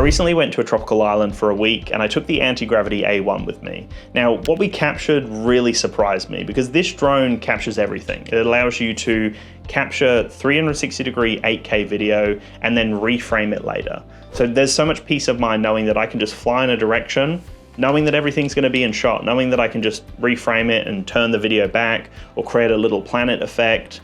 recently went to a tropical island for a week and I took the Antigravity A1 with me. Now, what we captured really surprised me because this drone captures everything. It allows you to capture 360-degree 8K video and then reframe it later. So there's so much peace of mind knowing that I can just fly in a direction, knowing that everything's going to be in shot, knowing that I can just reframe it and turn the video back or create a little planet effect,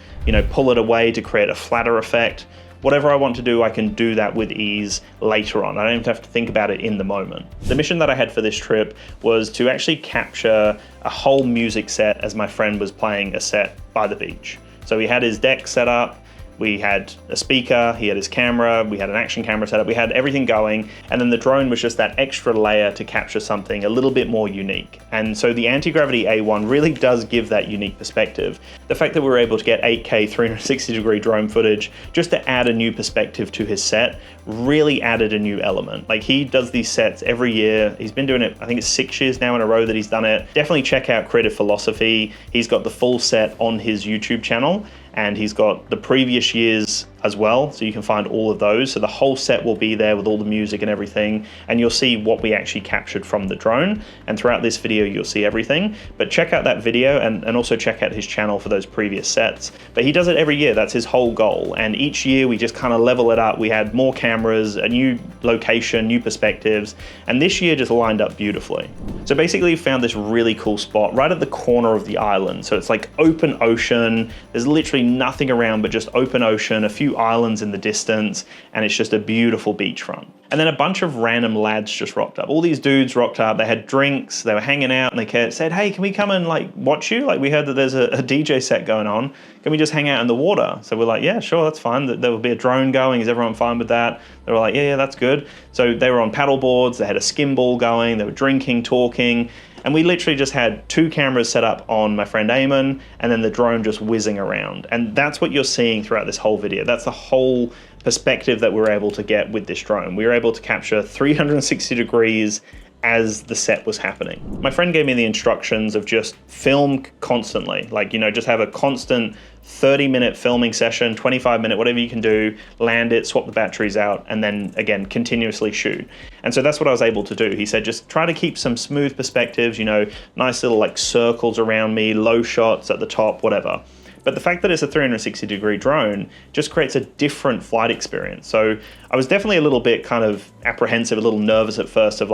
pull it away to create a flatter effect. Whatever I want to do, I can do that with ease later on. I don't have to think about it in the moment. The mission that I had for this trip was to actually capture a whole music set as my friend was playing a set by the beach. So he had his deck set up, we had a speaker, he had his camera, we had an action camera set up, we had everything going, and then the drone was just that extra layer to capture something a little bit more unique. And so the Antigravity A1 really does give that unique perspective. The fact that we were able to get 8K 360-degree drone footage just to add a new perspective to his set really added a new element. Like, he does these sets every year. He's been doing it, I think it's 6 years now in a row that he's done it. Definitely check out Creative Philosophy. He's got the full set on his YouTube channel, and he's got the previous years as well, so you can find all of those. So the whole set will be there with all the music and everything, and you'll see what we actually captured from the drone. And throughout this video, you'll see everything. But check out that video and also check out his channel for those previous sets. But he does it every year. That's his whole goal. And each year we just kind of level it up. We had more cameras, a new location, new perspectives, and this year just lined up beautifully. So basically, we found this really cool spot right at the corner of the island. So it's like open ocean. There's literally nothing around but just open ocean, a few islands in the distance, and it's just a beautiful beachfront. And then a bunch of random lads just rocked up. All these dudes rocked up, they had drinks, they were hanging out, and they said, hey, can we come and watch you? We heard that there's a DJ set going on. Can we just hang out in the water? So we're like, yeah, sure, that's fine. There will be a drone going. Is everyone fine with that? They were like, yeah, that's good. So they were on paddle boards, they had a skim ball going, they were drinking, talking, and we literally just had 2 cameras set up on my friend Eamon, and then the drone just whizzing around. And that's what you're seeing throughout this whole video. That's the whole perspective that we're able to get with this drone. We were able to capture 360 degrees as the set was happening. My friend gave me the instructions of just film constantly, just have a constant 30-minute filming session, 25-minute, whatever you can do, land it, swap the batteries out, and then again, continuously shoot. And so that's what I was able to do. He said, just try to keep some smooth perspectives, nice little circles around me, low shots at the top, whatever. But the fact that it's a 360-degree drone just creates a different flight experience. So I was definitely a little bit kind of apprehensive, a little nervous at first of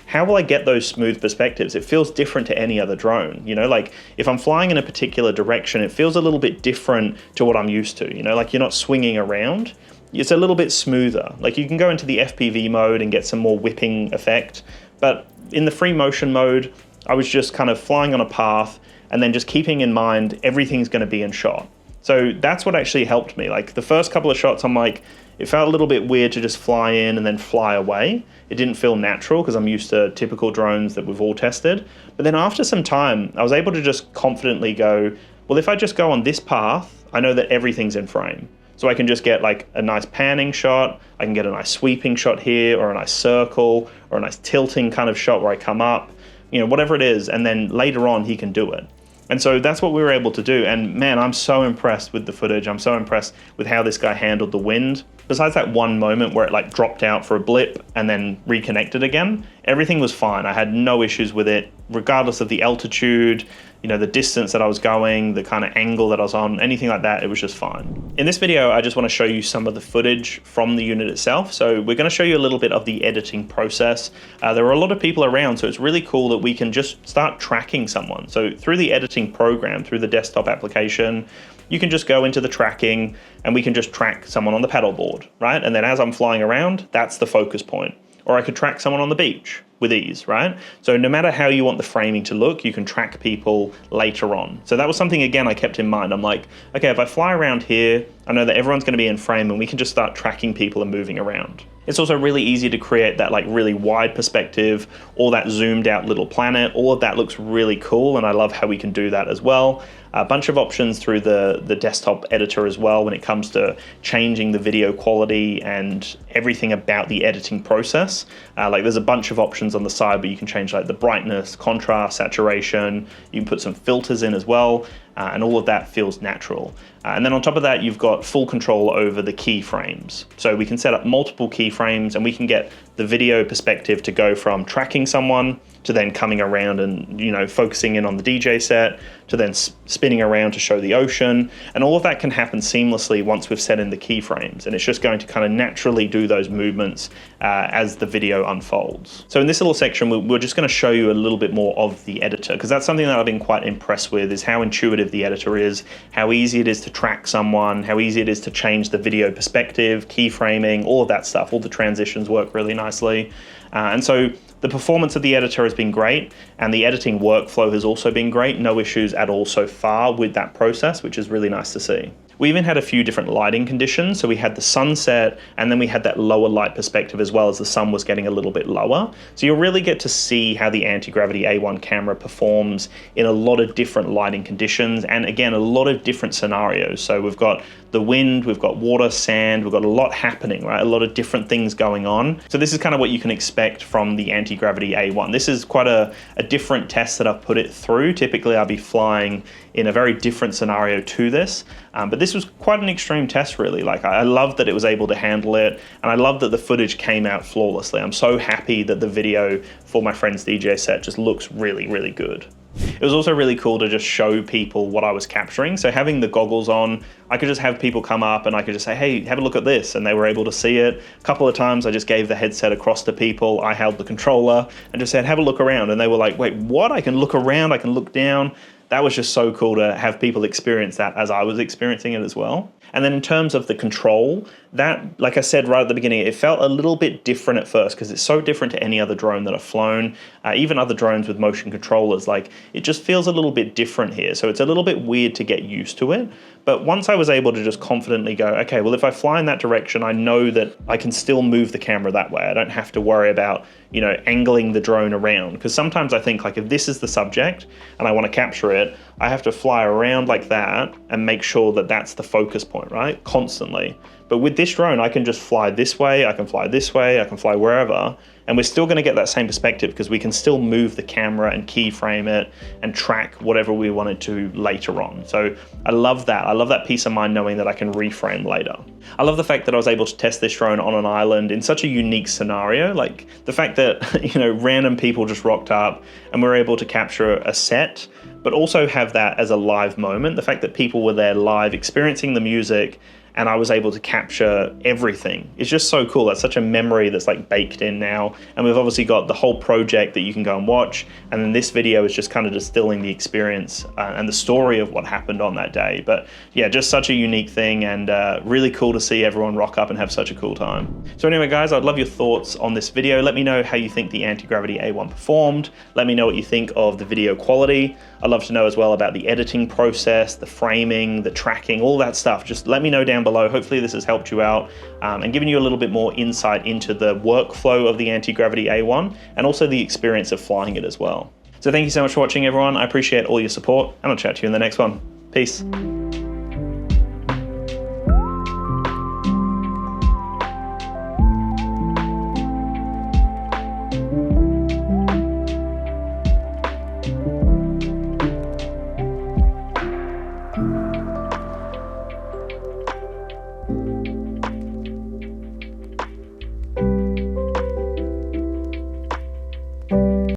how will I get those smooth perspectives? It feels different to any other drone. If I'm flying in a particular direction, it feels a little bit different to what I'm used to. You're not swinging around. It's a little bit smoother. You can go into the FPV mode and get some more whipping effect. But in the free motion mode, I was just kind of flying on a path, and then just keeping in mind everything's going to be in shot. So that's what actually helped me. The first couple of shots, it felt a little bit weird to just fly in and then fly away. It didn't feel natural because I'm used to typical drones that we've all tested. But then after some time, I was able to just confidently go, well, if I just go on this path, I know that everything's in frame. So I can just get a nice panning shot, I can get a nice sweeping shot here, or a nice circle, or a nice tilting kind of shot where I come up, whatever it is, and then later on he can do it. And so that's what we were able to do. And man, I'm so impressed with the footage. I'm so impressed with how this guy handled the wind. Besides that one moment where it dropped out for a blip and then reconnected again, everything was fine. I had no issues with it, regardless of the altitude, the distance that I was going, the kind of angle that I was on, anything like that, it was just fine. In this video, I just want to show you some of the footage from the unit itself. So we're going to show you a little bit of the editing process. There are a lot of people around, so it's really cool that we can just start tracking someone. So through the editing program, through the desktop application, you can just go into the tracking and we can just track someone on the paddleboard, right? And then as I'm flying around, that's the focus point. Or I could track someone on the beach with ease, right? So no matter how you want the framing to look, you can track people later on. So that was something, again, I kept in mind. I'm like, okay, if I fly around here, I know that everyone's going to be in frame and we can just start tracking people and moving around. It's also really easy to create that really wide perspective or that zoomed out little planet. All of that looks really cool, and I love how we can do that as well. A bunch of options through the desktop editor as well when it comes to changing the video quality and everything about the editing process. There's a bunch of options on the side, but you can change the brightness, contrast, saturation. You can put some filters in as well. and all of that feels natural. And then on top of that, you've got full control over the keyframes. So we can set up multiple keyframes, and we can get the video perspective to go from tracking someone to then coming around and, you know, focusing in on the DJ set, to then spinning around to show the ocean. And all of that can happen seamlessly once we've set in the keyframes. And it's just going to kind of naturally do those movements as the video unfolds. So in this little section, we're just going to show you a little bit more of the editor, because that's something that I've been quite impressed with, is how intuitive the editor is, how easy it is to track someone, how easy it is to change the video perspective, keyframing, all of that stuff. All the transitions work really nicely. And so the performance of the editor has been great, and the editing workflow has also been great. No issues at all so far with that process, which is really nice to see. We even had a few different lighting conditions. So we had the sunset, and then we had that lower light perspective as well, as the sun was getting a little bit lower. So you'll really get to see how the Antigravity A1 camera performs in a lot of different lighting conditions, and again, a lot of different scenarios. So we've got the wind, we've got water, sand, we've got a lot happening, right? A lot of different things going on. So this is kind of what you can expect from the Antigravity A1. This is quite a different test that I've put it through. Typically I'll be flying in a very different scenario to this, but this was quite an extreme test, really. Like, I love that it was able to handle it, and I love that the footage came out flawlessly. I'm so happy that the video for my friend's DJ set just looks really, really good. It was also really cool to just show people what I was capturing. So having the goggles on, I could just have people come up and I could just say, hey, have a look at this. And they were able to see it. A couple of times I just gave the headset across to people. I held the controller and just said, have a look around. And they were like, wait, what? I can look around, I can look down. That was just so cool to have people experience that as I was experiencing it as well. And then in terms of the control, that, like I said right at the beginning, it felt a little bit different at first, because it's so different to any other drone that I've flown, even other drones with motion controllers. Like, it just feels a little bit different here. So it's a little bit weird to get used to it. But once I was able to just confidently go, okay, well, if I fly in that direction, I know that I can still move the camera that way. I don't have to worry about, you know, angling the drone around. Because sometimes I think, like, if this is the subject and I want to capture it, I have to fly around like that and make sure that that's the focus point, right? Constantly. But with this drone, I can just fly this way, I can fly this way, I can fly wherever, and we're still going to get that same perspective, because we can still move the camera and keyframe it and track whatever we wanted to later on. So I love that. I love that peace of mind knowing that I can reframe later. I love the fact that I was able to test this drone on an island in such a unique scenario. Like, the fact that, you know, random people just rocked up and we're able to capture a set, but also have that as a live moment. The fact that people were there live experiencing the music, and I was able to capture everything. It's just so cool. That's such a memory that's like baked in now. And we've obviously got the whole project that you can go and watch. And then this video is just kind of distilling the experience and the story of what happened on that day. But yeah, just such a unique thing, and really cool to see everyone rock up and have such a cool time. So anyway, guys, I'd love your thoughts on this video. Let me know how you think the Antigravity A1 performed. Let me know what you think of the video quality. I'd love to know as well about the editing process, the framing, the tracking, all that stuff. Just let me know down below. Hopefully this has helped you out and given you a little bit more insight into the workflow of the Antigravity A1 and also the experience of flying it as well. So thank you so much for watching, everyone. I appreciate all your support, and I'll chat to you in the next one. Peace.